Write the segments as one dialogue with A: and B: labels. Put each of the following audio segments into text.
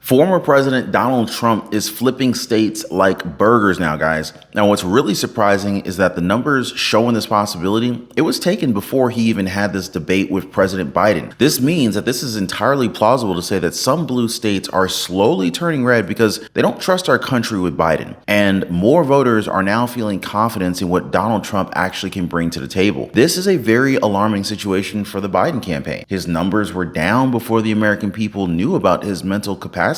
A: Former President Donald Trump is flipping states like burgers now, guys. Now, what's really surprising is that the numbers showing this possibility, it was taken before he even had this debate with President Biden. This means that this is entirely plausible to say that some blue states are slowly turning red because they don't trust our country with Biden. And more voters are now feeling confidence in what Donald Trump actually can bring to the table. This is a very alarming situation for the Biden campaign. His numbers were down before the American people knew about his mental capacity.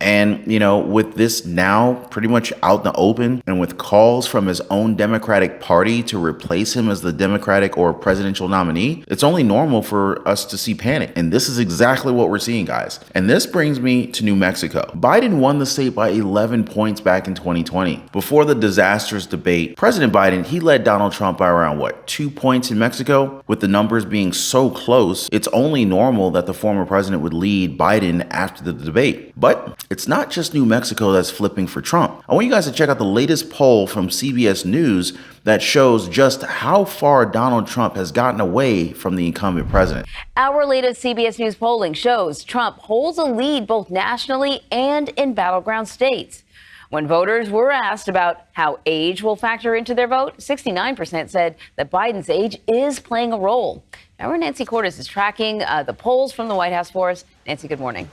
A: And, with this now pretty much out in the open and with calls from his own Democratic Party to replace him as the Democratic or presidential nominee, it's only normal for us to see panic. And this is exactly what we're seeing, guys. And this brings me to New Mexico. Biden won the state by 11 points back in 2020. Before the disastrous debate, President Biden, he led Donald Trump by around 2 points in Mexico? With the numbers being so close, it's only normal that the former president would lead Biden after the debate. But it's not just New Mexico that's flipping for Trump. I want you guys to check out the latest poll from CBS News that shows just how far Donald Trump has gotten away from the incumbent president.
B: Our latest CBS News polling shows Trump holds a lead both nationally and in battleground states. When voters were asked about how age will factor into their vote, 69% said that Biden's age is playing a role. Our Nancy Cordes is tracking the polls from the White House for us. Nancy, good morning.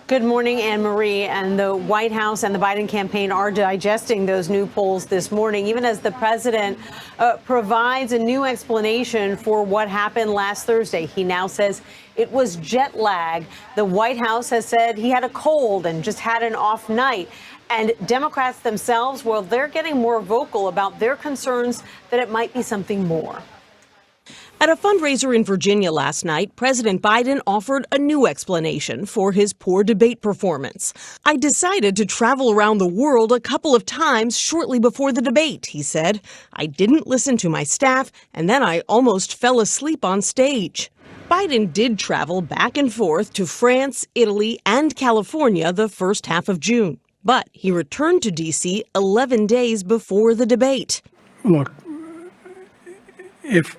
C: Good morning, Anne Marie. And the White House and the Biden campaign are digesting those new polls this morning, even as the president provides a new explanation for what happened last Thursday. He now says it was jet lag. The White House has said he had a cold and just had an off night. And Democrats themselves, well, they're getting more vocal about their concerns that it might be something more.
D: At a fundraiser in Virginia last night, President Biden offered a new explanation for his poor debate performance. I decided to travel around the world a couple of times shortly before the debate, he said. I didn't listen to my staff, and then I almost fell asleep on stage. Biden did travel back and forth to France, Italy, and California the first half of June. But he returned to D.C. 11 days before the debate.
E: Look, if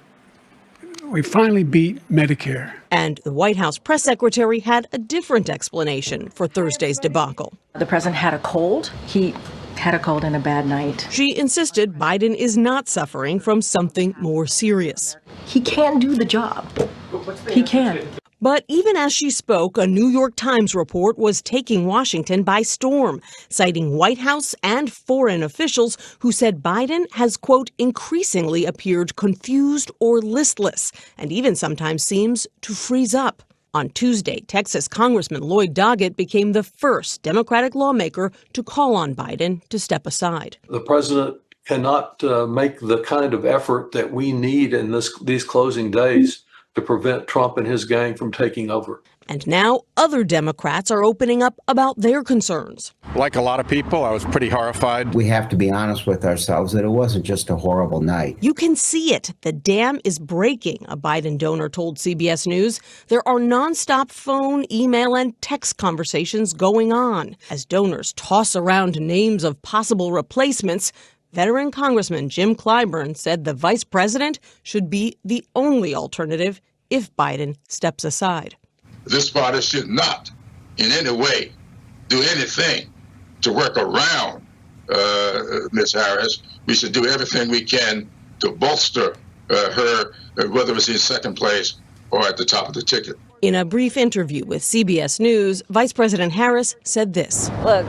E: we finally beat Medicare.
D: And the White House press secretary had a different explanation for Thursday's debacle.
F: The president had a cold. He had a cold and a bad night.
D: She insisted Biden is not suffering from something more serious.
F: He can do the job. He can.
D: But even as she spoke, a New York Times report was taking Washington by storm, citing White House and foreign officials who said Biden has, quote, increasingly appeared confused or listless, and even sometimes seems to freeze up. On Tuesday, Texas Congressman Lloyd Doggett became the first Democratic lawmaker to call on Biden to step aside.
G: The president cannot make the kind of effort that we need in these closing days to prevent Trump and his gang from taking over.
D: And now other Democrats are opening up about their concerns.
H: Like a lot of people, I was pretty horrified.
I: We have to be honest with ourselves that it wasn't just a horrible night.
D: You can see it. The dam is breaking, a Biden donor told CBS News. There are nonstop phone, email, and text conversations going on. As donors toss around names of possible replacements, veteran Congressman Jim Clyburn said the vice president should be the only alternative if Biden steps aside.
J: This party should not in any way do anything to work around Ms. Harris. We should do everything we can to bolster her, whether it's in second place or at the top of the ticket.
D: In a brief interview with CBS News, Vice President Harris said this.
K: Look,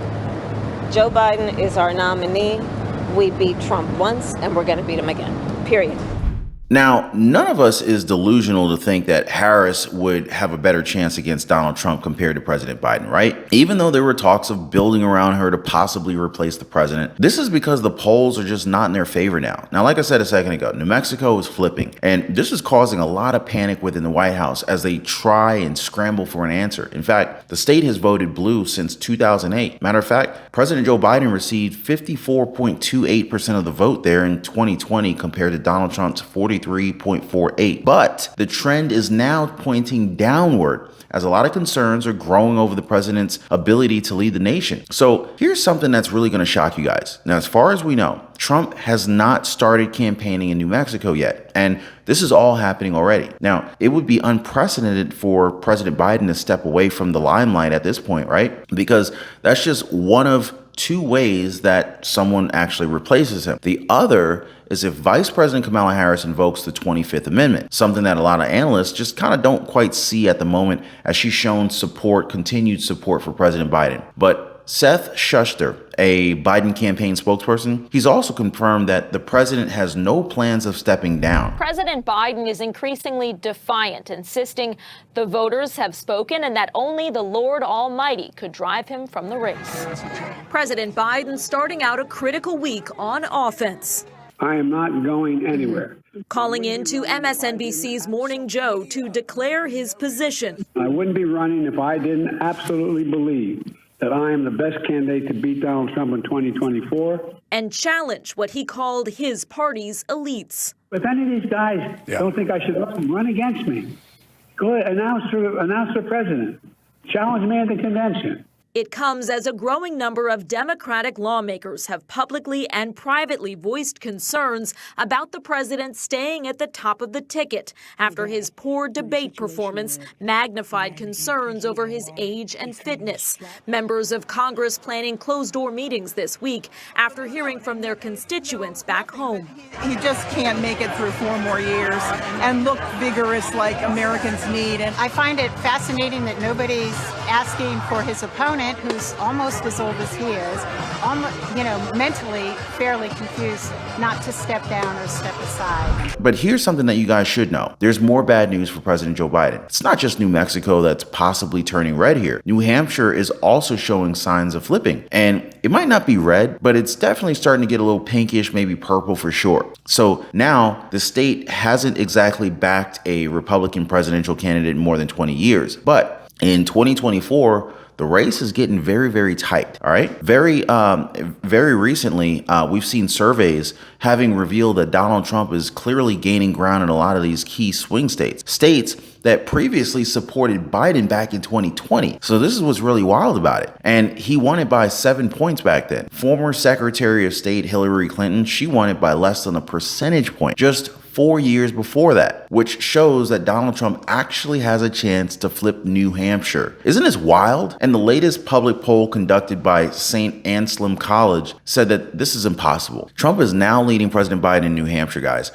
K: Joe Biden is our nominee. We beat Trump once, and we're going to beat him again, period.
A: Now, none of us is delusional to think that Harris would have a better chance against Donald Trump compared to President Biden, right? Even though there were talks of building around her to possibly replace the president, this is because the polls are just not in their favor now. Now, like I said a second ago, New Mexico is flipping, and this is causing a lot of panic within the White House as they try and scramble for an answer. In fact, the state has voted blue since 2008. Matter of fact, President Joe Biden received 54.28% of the vote there in 2020 compared to Donald Trump's 43 43.48. But the trend is now pointing downward, as a lot of concerns are growing over the president's ability to lead the nation. So here's something that's really going to shock you guys. Now, as far as we know, Trump has not started campaigning in New Mexico yet, and this is all happening already. Now, it would be unprecedented for President Biden to step away from the limelight at this point, right? Because that's just one of two ways that someone actually replaces him. The other is if Vice President Kamala Harris invokes the 25th Amendment, something that a lot of analysts just kind of don't quite see at the moment, as she's shown continued support for President Biden. But Seth Shuster, a Biden campaign spokesperson, he's also confirmed that the president has no plans of stepping down.
L: President Biden is increasingly defiant, insisting the voters have spoken and that only the Lord Almighty could drive him from the race.
M: President Biden starting out a critical week on offense.
E: I am not going anywhere.
M: Calling in to MSNBC's Morning Joe to declare his position.
E: I wouldn't be running if I didn't absolutely believe that I am the best candidate to beat Donald Trump in 2024.
M: And challenge what he called his party's elites.
E: If any of these guys don't think I should run against me, go ahead, announce for president. Challenge me at the convention.
M: It comes as a growing number of Democratic lawmakers have publicly and privately voiced concerns about the president staying at the top of the ticket after his poor debate performance magnified concerns over his age and fitness. Members of Congress planning closed-door meetings this week after hearing from their constituents back home.
N: He just can't make it through 4 more years and look vigorous like Americans need. And
O: I find it fascinating that nobody's asking for his opponent, who's almost as old as he is, mentally fairly confused, not to step down or step aside.
A: But here's something that you guys should know. There's more bad news for President Joe Biden. It's not just New Mexico that's possibly turning red here. New Hampshire is also showing signs of flipping. And it might not be red, but it's definitely starting to get a little pinkish, maybe purple for sure. So now the state hasn't exactly backed a Republican presidential candidate in more than 20 years. But in 2024, the race is getting very, very tight. All right. Very recently, we've seen surveys having revealed that Donald Trump is clearly gaining ground in a lot of these key swing states that previously supported Biden back in 2020. So this is what's really wild about it. And he won it by 7 points back then. Former Secretary of State Hillary Clinton, she won it by less than a percentage point just 4 years before that, which shows that Donald Trump actually has a chance to flip New Hampshire. Isn't this wild? And the latest public poll conducted by St. Anselm College said that this is impossible. Trump is now leading President Biden in New Hampshire, guys.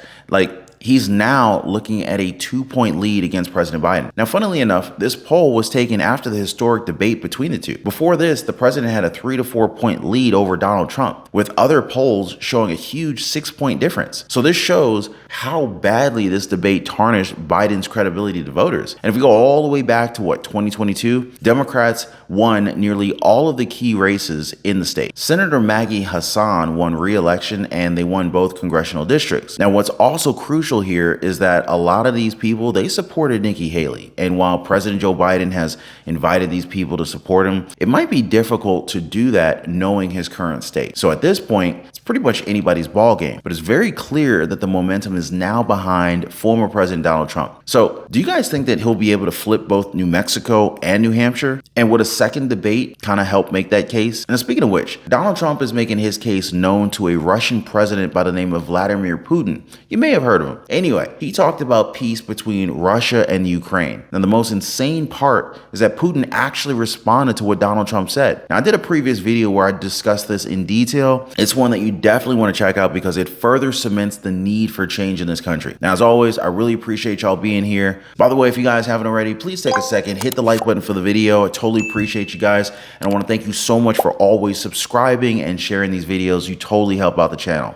A: He's now looking at a 2-point lead against President Biden. Now, funnily enough, this poll was taken after the historic debate between the two. Before this, the president had a 3 to 4 point lead over Donald Trump, with other polls showing a huge 6-point difference. So this shows how badly this debate tarnished Biden's credibility to voters. And if we go all the way back to 2022, Democrats won nearly all of the key races in the state. Senator Maggie Hassan won re-election, and they won both congressional districts. Now, what's also crucial here is that a lot of these people, they supported Nikki Haley. And while President Joe Biden has invited these people to support him, it might be difficult to do that knowing his current state. So at this point, it's pretty much anybody's ball game. But it's very clear that the momentum is now behind former President Donald Trump. So do you guys think that he'll be able to flip both New Mexico and New Hampshire? And would a second debate kind of help make that case? And speaking of which, Donald Trump is making his case known to a Russian president by the name of Vladimir Putin. You may have heard of him. Anyway, he talked about peace between Russia and Ukraine. Now, the most insane part is that Putin actually responded to what Donald Trump said. Now, I did a previous video where I discussed this in detail. It's one that you definitely want to check out because it further cements the need for change in this country. Now, as always, I really appreciate y'all being here. By the way, if you guys haven't already, please take a second, hit the like button for the video. I totally appreciate you guys. And I want to thank you so much for always subscribing and sharing these videos. You totally help out the channel.